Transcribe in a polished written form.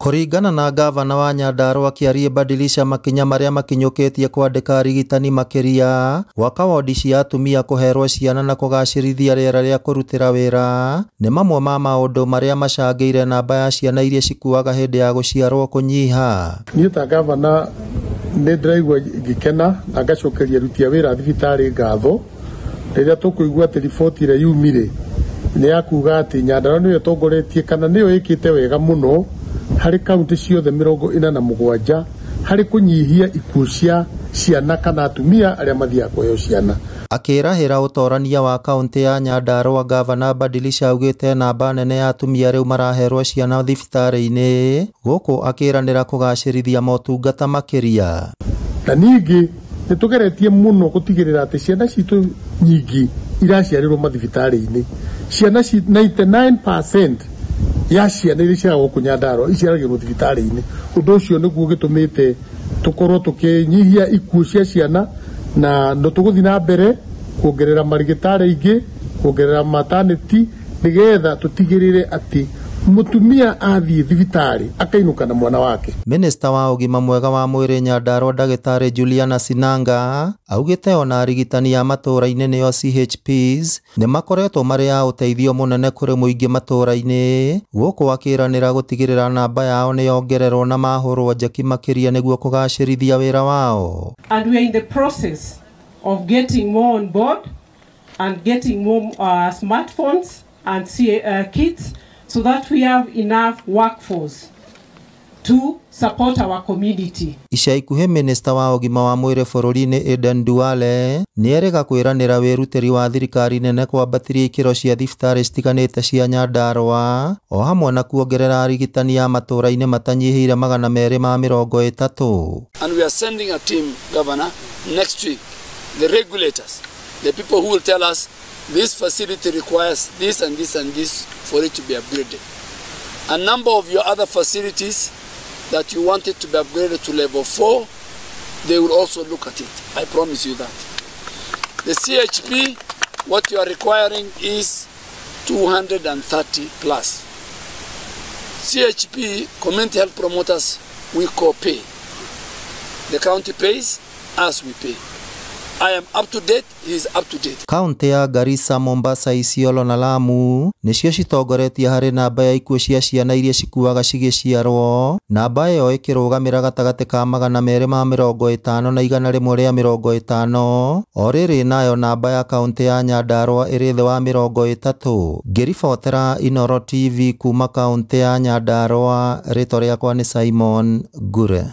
Kũringana na gavana wa Nyandarua Kĩarĩ Badilisha makinya marĩa makinyũkĩtie kwandĩka arigitani makĩria gwaka wondi cia atumia kũherwo ciana na kũgacĩrithia rĩera rĩa kũrutĩra wĩra nĩ mamwe ma maũndũ marĩa macangĩire namba ya ciana iria cikuaga hĩndĩ ya gũciarwo kũnyiha. Niĩ ta gavana nĩ ndĩraigua ngĩkena na ngacokeria aruti a wĩra thibitarĩ ngatho rĩrĩa tũkũigua atĩ riboti ĩrĩa yumire nĩ ya kuga atĩ Nyandarua nĩyo ĩtongoretie kana nĩyo ĩkĩte wega mũno harĩ kaunti ciothe 47 harĩ kũnyihia ikuũ cia ciana kana atumia arĩa mathiaga kũheo ciana. Akĩrahĩra ũtorania wa kaunti ya Nyandarua, gavana Badilisha augĩte namba nene ya atumia rĩu maraherwo ciana thibitarĩ-inĩ gũkũ akĩranĩra kũgacĩrithia motungata makĩria. Na ningĩ nĩ tũgeretie mũno gũtigĩrĩra atĩ ciana citũ nyingĩ iraciarĩrwo mathibitarĩ-inĩ. Ciana 99% ya ciana iria ciaragwo gũkũ Nyandarua iciaragĩrwo thibitarĩ-inĩ. Ũndũ ũcio nĩguo gĩtũmĩte tũkorwo tũkĩnyihia ikuũ cia ciana na no tũgũthiĩ na mbere kuongerera marigitari aingĩ, kuongerera maternity nĩgetha tũtigĩrĩre atĩ mutumia athiĩ thibitarĩ akainũka na mwana wake. Minista wa ũgima mwega wa mwĩrĩ Nyandarua Ndagĩtarĩ Juliana Sinanga augĩte ona arigitani ya matũũra-inĩ nĩo CHPs nĩ makoretwo marĩ ya ũteithio mũnene kũrĩ mũingĩ matũũra-inĩ gũkũ akĩranĩra gũtigĩrĩra namba yao nĩ yongererwo na mahũrwo njeki makĩria nĩguo kũgacĩrithia wĩra wao. And we are in the process of getting more on board and getting more smartphones and kits so that we have enough workforce to support our community. Ica ikuhĩ minista wa ũgima wa mwĩrĩ bũrũri-inĩ Aden Duale nĩ erĩga kwĩranĩra wĩrutĩri wa thirikari nene kwambatirie ikĩro cia thibitarĩ citiganĩte cia Nyandarua o hamwe na kuongerera arigitani ya matũũra-inĩ matanyihĩire 230. And we are sending a team, Governor, next week. The regulators, the people who will tell us this facility requires this and this and this for it to be upgraded. A number of your other facilities that you wanted to be upgraded to level 4, they will also look at it. I promise you that. The CHP, what you are requiring is 230 plus. CHP, community health promoters, we co-pay. The county pays, as we pay. I am up to date, he is up to date. Kaunti ya Garissa, Mombasa, Isiolo na Lamu nĩcio citongoretie harĩ namba ya ikuũ cia ciana iria cikuaga cigĩciarwo, namba ĩyo ĩkĩrũgamĩra gatagatĩ ka 250 na 150. O rĩrĩ nayo namba ya kaunti ya Nyandarua ĩrĩ thĩ wa 30. Ngĩribotera Inooro TV kuma kaunti ya Nyandarua, rĩtwa rĩakwa nĩ Simon Gure.